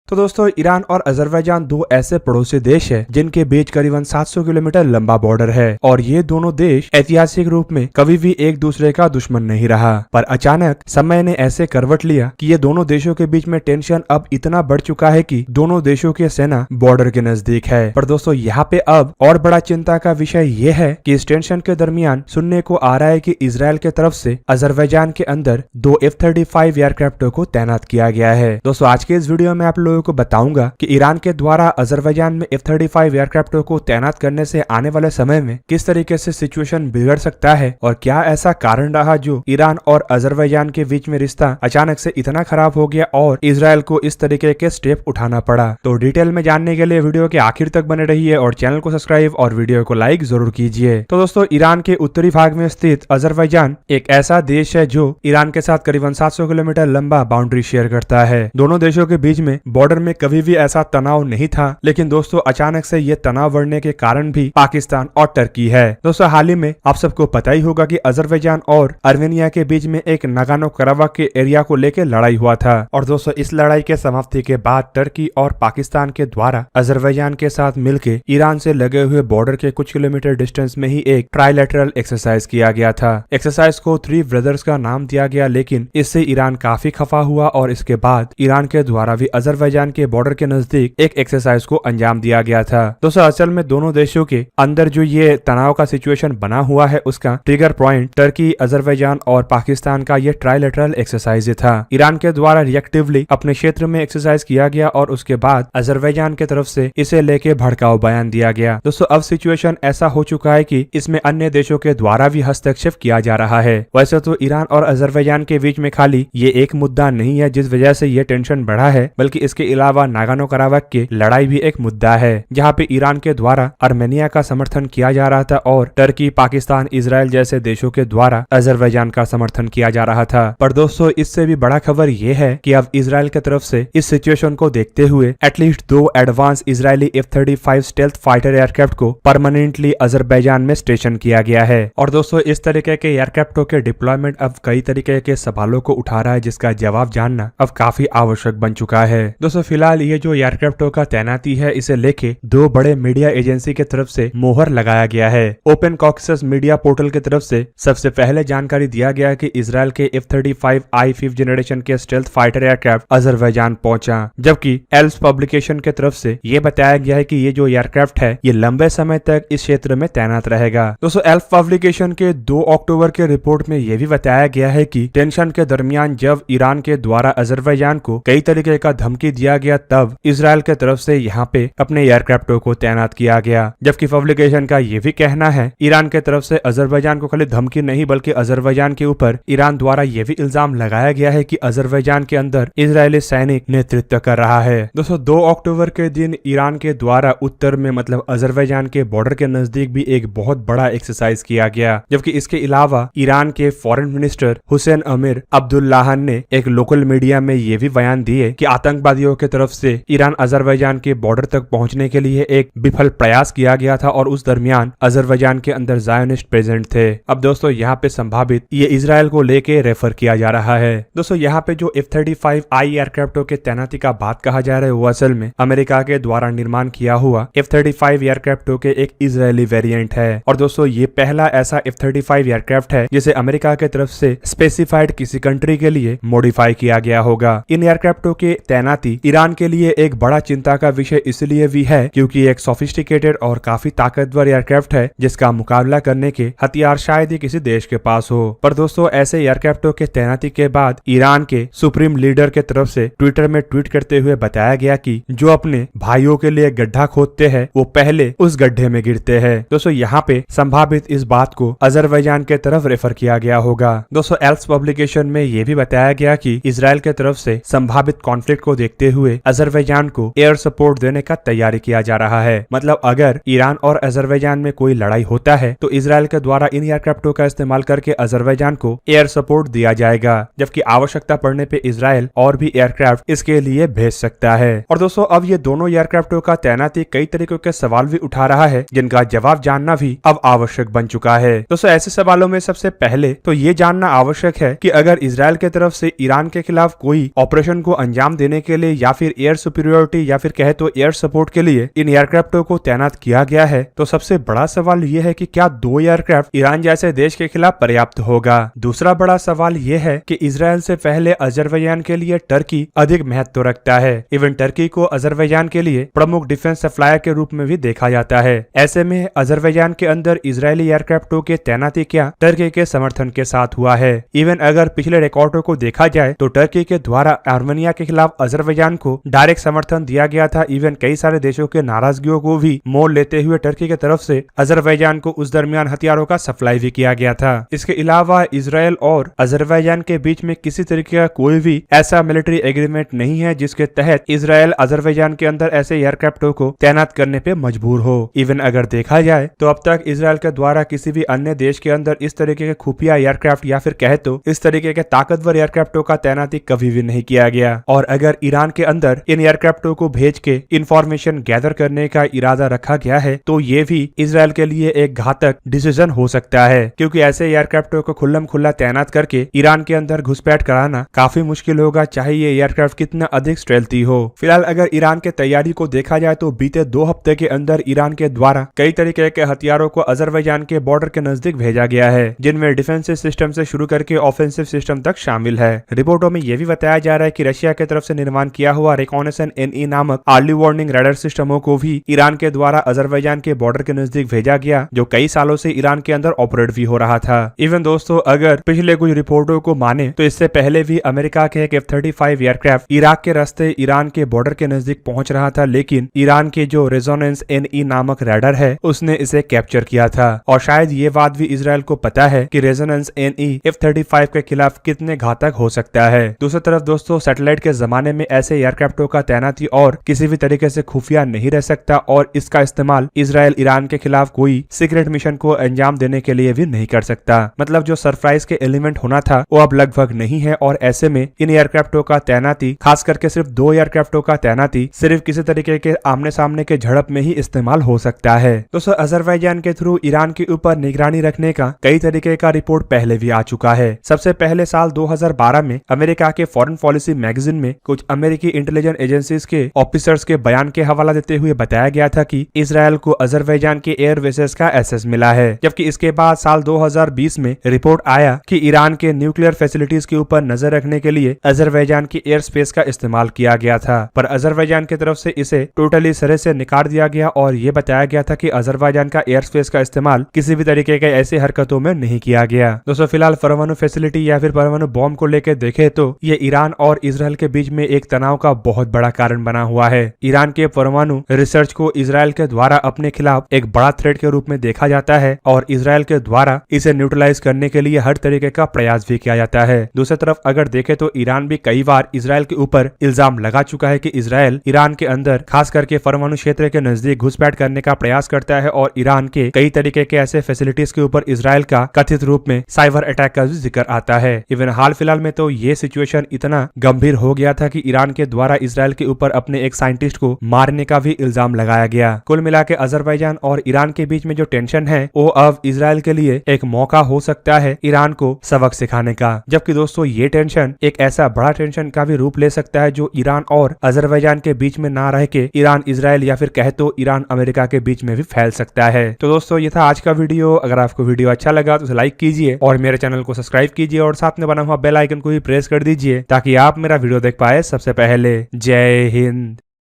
तो दोस्तों ईरान और अजरबैजान दो ऐसे पड़ोसी देश है जिनके बीच करीबन 700 किलोमीटर लंबा बॉर्डर है और ये दोनों देश ऐतिहासिक रूप में कभी भी एक दूसरे का दुश्मन नहीं रहा। पर अचानक समय ने ऐसे करवट लिया कि ये दोनों देशों के बीच में टेंशन अब इतना बढ़ चुका है कि दोनों देशों की सेना बॉर्डर के नजदीक है। पर दोस्तों यहाँ पे अब और बड़ा चिंता का विषय ये है कि इस टेंशन के दरमियान सुनने को आ रहा है कि इजराइल के तरफ से अजरबैजान के अंदर दो F-35 एयरक्राफ्टों को तैनात किया गया है। दोस्तों आज के इस वीडियो में आप लोगों को बताऊंगा कि ईरान के द्वारा अजरबैजान में F-35 एयरक्राफ्टों को तैनात करने से आने वाले समय में किस तरीके से सिचुएशन बिगड़ सकता है और क्या ऐसा कारण रहा जो ईरान और अजरबैजान के बीच में रिश्ता अचानक से इतना खराब हो गया और इजराइल को इस तरीके के स्टेप उठाना पड़ा। तो डिटेल में जानने के लिए वीडियो के आखिर तक बने रहिए और चैनल को सब्सक्राइब और वीडियो को लाइक जरूर कीजिए। तो दोस्तों ईरान के उत्तरी भाग में स्थित अजरबैजान एक ऐसा देश है जो ईरान के साथ करीबन 700 किलोमीटर लंबा बाउंड्री शेयर करता है। दोनों देशों के बीच में बॉर्डर में कभी भी ऐसा तनाव नहीं था, लेकिन दोस्तों अचानक से ये तनाव बढ़ने के कारण भी पाकिस्तान और टर्की है। दोस्तों हाल ही में आप सबको पता ही होगा कि अजरबैजान और अर्मेनिया के बीच में एक नागोर्नो कराबाख के एरिया को लेकर लड़ाई हुआ था और दोस्तों इस लड़ाई के समाप्ति के बाद टर्की और पाकिस्तान के द्वारा अजरबैजान के साथ मिलकर ईरान से लगे हुए बॉर्डर के कुछ किलोमीटर डिस्टेंस में ही एक ट्राइलेटरल एक्सरसाइज किया गया था। एक्सरसाइज को थ्री ब्रदर्स का नाम दिया गया, लेकिन इससे ईरान काफी खफा हुआ और इसके बाद ईरान के द्वारा भी अजरबैजान के बॉर्डर के नजदीक एक एक्सरसाइज को अंजाम दिया गया था। दोस्तों असल में दोनों देशों के अंदर जो ये तनाव का सिचुएशन बना हुआ है उसका ट्रिगर पॉइंट टर्की, अजरबैजान और पाकिस्तान का ये ट्राइलेटरल एक्सरसाइज था। ईरान के द्वारा रिएक्टिवली अपने क्षेत्र में एक्सरसाइज किया गया और उसके बाद अजरबैजान के तरफ से इसे लेके भड़काऊ बयान दिया गया। दोस्तों अब सिचुएशन ऐसा हो चुका है कि इसमें अन्य देशों के द्वारा भी हस्तक्षेप किया जा रहा है। वैसे तो ईरान और अजरबैजान के बीच में खाली ये एक मुद्दा नहीं है जिस वजह से ये टेंशन बढ़ा है, बल्कि इसके अलावा नागोर्नो कराबाख की लड़ाई भी एक मुद्दा है जहाँ पे ईरान के द्वारा अर्मेनिया का समर्थन किया जा रहा था और टर्की, पाकिस्तान, इजराइल जैसे देशों के द्वारा अजरबैजान का समर्थन किया जा रहा था। पर दोस्तों इससे भी बड़ा खबर ये है कि अब इजराइल की तरफ से इस सिचुएशन को देखते हुए एटलीस्ट दो advance Israeli F-35 stealth fighter aircraft को परमानेंटली अजरबैजान में स्टेशन किया गया है। और दोस्तों इस तरीके के एयरक्राफ्टों के डिप्लॉयमेंट अब कई तरीके के सवालों को उठा रहा है जिसका जवाब जानना अब काफी आवश्यक बन चुका है। दोस्तों फिलहाल ये जो एयरक्राफ्टों का तैनाती है इसे लेके दो बड़े मीडिया एजेंसी की तरफ से मोहर लगाया गया है। ओपन कॉकसस मीडिया पोर्टल की तरफ से सबसे पहले जानकारी दिया गया कि इजराइल के F-35I 5th जनरेशन के स्टेल्थ फाइटर एयरक्राफ्ट अजरबैजान पहुंचा, जबकि एल्स पब्लिकेशन की तरफ से ये बताया गया है कि ये जो एयरक्राफ्ट है ये लंबे समय तक इस क्षेत्र में तैनात रहेगा। दोस्तों एल्स पब्लिकेशन के 2 अक्टूबर के रिपोर्ट में ये भी बताया गया है कि टेंशन के दरमियान जब ईरान के द्वारा अजरबैजान को कई तरीके का धमकी दिया गया तब इजराइल के तरफ से यहाँ पे अपने एयरक्राफ्टों को तैनात किया गया। जबकि पब्लिकेशन का ये भी कहना है ईरान के तरफ से अजरबैजान को खाली धमकी नहीं बल्कि अजरबैजान के ऊपर ईरान द्वारा ये भी इल्जाम लगाया गया है कि अजरबैजान के अंदर इजरायली सैनिक नेतृत्व कर रहा है। दोस्तों 2 अक्टूबर के दिन ईरान के द्वारा उत्तर में मतलब अजरबैजान के बॉर्डर के नजदीक भी एक बहुत बड़ा एक्सरसाइज किया गया। जबकि इसके अलावा ईरान के फॉरेन मिनिस्टर हुसैन अमीर अब्दुल्लाहन ने एक लोकल मीडिया में ये भी बयान दिए कि आतंकवादियों की तरफ से ईरान अजरबैजान के बॉर्डर तक पहुंचने के लिए एक विफल प्रयास किया गया था और उस दरमियान अजरबैजान के अंदर जायोनिस्ट प्रेजेंट थे। अब दोस्तों यहाँ पे संभावित ये इजराइल को लेके रेफर किया जा रहा है। दोस्तों यहाँ पे जो F-35I एयरक्राफ्टों के तैनाती का बात कहा जा रहा है वो असल में अमेरिका के द्वारा निर्माण किया हुआ F-35 एयरक्राफ्टों के एक इजरायली वेरिएंट है। और दोस्तों ये पहला ऐसा F-35 एयरक्राफ्ट है जिसे अमेरिका के तरफ से स्पेसिफाइड किसी कंट्री के लिए मॉडिफाई किया गया होगा। इन एयरक्राफ्टों के तैनाती ईरान के लिए एक बड़ा चिंता का विषय इसलिए भी है क्योंकि एक सोफिस्टिकेटेड और काफी ताकतवर एयरक्राफ्ट है जिसका मुकाबला करने के हथियार शायद ही किसी देश के पास हो। पर दोस्तों ऐसे एयरक्राफ्टों के तैनाती के बाद ईरान के सुप्रीम लीडर के तरफ से ट्विटर में ट्वीट करते हुए बताया गया कि जो अपने भाइयों के लिए गड्ढा खोदते हैं वो पहले उस गड्ढे में गिरते हैं। दोस्तों यहाँ पे संभावित इस बात को अजरबैजान के तरफ रेफर किया गया होगा। दोस्तों एल्स पब्लिकेशन में ये भी बताया गया कि इजराइल के तरफ से संभावित कॉन्फ्लिक्ट को देखते हुए अजरबैजान को एयर सपोर्ट देने का तैयारी किया जा रहा है। मतलब अगर ईरान और अजरबैजान में कोई लड़ाई होता है तो इजराइल के द्वारा इन एयरक्राफ्टों का इस्तेमाल करके अजरबैजान को एयर सपोर्ट दिया जाएगा, जबकि आवश्यकता पड़ने पे इजराइल और भी एयरक्राफ्ट इसके लिए भेज सकता है। और दोस्तों अब ये दोनों एयरक्राफ्टों का तैनाती कई तरीकों के सवाल भी उठा रहा है जिनका जवाब जानना भी अब आवश्यक बन चुका है। दोस्तों ऐसे सवालों में सबसे पहले तो ये जानना आवश्यक है कि अगर इजराइल के तरफ से ईरान के खिलाफ कोई ऑपरेशन को अंजाम देने के लिए या फिर एयर सुपीरियोरिटी या फिर कहे तो एयर सपोर्ट के लिए इन एयरक्राफ्टों को तैनात किया गया है, तो सबसे बड़ा सवाल ये है कि क्या 2 एयरक्राफ्ट ईरान जैसे देश के खिलाफ पर्याप्त होगा। दूसरा बड़ा सवाल ये है कि इजराइल से पहले अजरबैजान के लिए टर्की अधिक महत्व रखता है। इवन टर्की को अजरबैजान के लिए प्रमुख डिफेंस सप्लायर के रूप में भी देखा जाता है। ऐसे में अजरबैजान के अंदर इजरायली एयरक्राफ्टों के तैनाती क्या टर्की के समर्थन के साथ हुआ है। इवन अगर पिछले रिकॉर्डों को देखा जाए तो टर्की के द्वारा आर्मेनिया के खिलाफ अजरबैजान को डायरेक्ट समर्थन दिया गया था। इवन कई सारे देशों के नाराजगियों को भी मोल लेते हुए टर्की की तरफ से अजरबैजान को उस दरमियान हथियारों का सप्लाई भी किया गया था। इसके अलावा इजराइल और अजरबैजान के बीच में किसी तरीके का कोई भी ऐसा मिलिट्री एग्रीमेंट नहीं है जिसके तहत इजराइल अजरबैजान के अंदर ऐसे एयरक्राफ्टों को तैनात करने पे मजबूर हो। इवन अगर देखा जाए तो अब तक इजराइल के द्वारा किसी भी अन्य देश के अंदर इस तरीके के खुफिया एयरक्राफ्ट या फिर कहे तो इस तरीके के ताकतवर एयरक्राफ्टों का तैनाती कभी भी नहीं किया गया। और अगर ईरान के अंदर इन एयरक्राफ्टों को भेज के इंफॉर्मेशन गैदर करने का इरादा रखा गया है तो ये भी इजराइल के लिए एक घातक डिसीजन हो सकता है, क्योंकि ऐसे एयरक्राफ्टों को खुल्लम खुल्ला तैनात करके ईरान के अंदर घुसपैठ कराना काफी मुश्किल होगा, चाहे ये एयरक्राफ्ट कितना अधिक स्टेल्थी हो। फिलहाल अगर ईरान के तैयारी को देखा जाए तो बीते 2 हफ्ते के अंदर ईरान के द्वारा कई तरीके के हथियारों को अजरबैजान के बॉर्डर के नजदीक भेजा गया है, जिनमें डिफेंसिव सिस्टम से शुरू करके ऑफेंसिव सिस्टम तक शामिल है। रिपोर्टों में यह भी बताया जा रहा है कि रशिया की तरफ से निर्माण किया हुआ रिकॉनेसेंस NE नामक अर्ली वार्निंग रडार सिस्टमों को भी ईरान के द्वारा अजरबैजान के बॉर्डर के नजदीक भेजा गया, जो कई सालों से ईरान के अंदर ऑपरेट भी हो रहा था। इवन दोस्तों अगर पिछले कुछ रिपोर्टों को माने तो इससे पहले भी अमेरिका के एक F-35 एयरक्राफ्ट इराक के रास्ते ईरान के बॉर्डर के नजदीक पहुंच रहा था, लेकिन ईरान के जो रेजोनेंस NE नामक रडार है उसने इसे कैप्चर किया था। और शायद ये बात भी इजराइल को पता है कि रेजोनेंस NE F-35 के खिलाफ कितने घातक हो सकता है। दूसरी तरफ दोस्तों सैटेलाइट के जमाने में ऐसे एयरक्राफ्टों का तैनाती और किसी भी तरीके से खुफिया नहीं रह सकता, और इसका इस्तेमाल इजराइल ईरान के खिलाफ कोई सीक्रेट मिशन को अंजाम देने के लिए भी नहीं कर सकता। मतलब जो सरप्राइज के एलिमेंट होना था वो अब लगभग नहीं है, और ऐसे में इन एयरक्राफ्टों का तैनाती, खास करके सिर्फ 2 एयरक्राफ्टों का तैनाती सिर्फ किसी तरीके के आमने सामने के झड़प में ही इस्तेमाल हो सकता है। दोस्तों अजरबैजान के थ्रू ईरान के ऊपर निगरानी रखने का कई तरीके का रिपोर्ट पहले भी आ चुका है। सबसे पहले साल 2012 में अमेरिका के फॉरेन पॉलिसी मैगजीन में कुछ अमेरिकी इंटेलिजेंस एजेंसीज के ऑफिसर्स के बयान के हवाला देते हुए बताया गया था कि इजराइल को अजरबैजान के एयर बेसेस का एक्सेस मिला है। जबकि इसके बाद साल 2020 में रिपोर्ट आया कि ईरान के न्यूक्लियर फैसिलिटीज के ऊपर नजर रखने के लिए अजरबैजान की एयर स्पेस का इस्तेमाल किया गया था, पर अजरबैजान की तरफ से इसे टोटली सिरे से निकाल दिया गया और ये बताया गया था कि अजरबैजान का एयर स्पेस का इस्तेमाल किसी भी तरीके के ऐसे हरकतों में नहीं किया गया। दोस्तों फिलहाल परमाणु फैसिलिटी या फिर परमाणु बॉम्ब को लेकर देखे तो ये ईरान और इजराइल के बीच में एक तनाव का बहुत बड़ा कारण बना हुआ है। ईरान के परमाणु रिसर्च को इजराइल के द्वारा अपने खिलाफ एक बड़ा थ्रेट के रूप में देखा जाता है, और इजराइल के द्वारा इसे न्यूट्रलाइज करने के लिए हर तरीके का प्रयास भी किया जाता है। दूसरी तरफ अगर देखे तो ईरान भी कई बार इजराइल के ऊपर इल्जाम लगा चुका है कि इजराइल ईरान के अंदर खास करके परमाणु क्षेत्र के नजदीक घुसपैठ करने का प्रयास करता है, और ईरान के कई तरीके के ऐसे फैसिलिटीज के ऊपर इजराइल का कथित रूप में साइबर अटैक का जिक्र आता है। इवन हाल फिलहाल में तो ये सिचुएशन इतना गंभीर हो गया था कि ईरान के द्वारा इजराइल के ऊपर अपने एक साइंटिस्ट को मारने का भी इल्जाम लगाया गया। कुल मिला के अजरबैजान और ईरान के बीच में जो टेंशन है वो अब इजराइल के लिए एक मौका हो सकता है ईरान को सबक सिखाने का। जबकि दोस्तों ये टेंशन एक ऐसा बड़ा टेंशन का भी रूप ले सकता है जो ईरान और अजरबैजान के बीच में ना रह के ईरान इजराइल या फिर कहे तो ईरान अमेरिका के बीच में भी फैल सकता है। तो दोस्तों ये था आज का वीडियो। अगर आपको वीडियो अच्छा लगा तो उसे लाइक कीजिए और मेरे चैनल को सब्सक्राइब कीजिए और साथ में बना हुआ बेल आइकन को भी प्रेस कर दीजिए ताकि आप मेरा वीडियो देख पाए सबसे पहले। जय हिंद।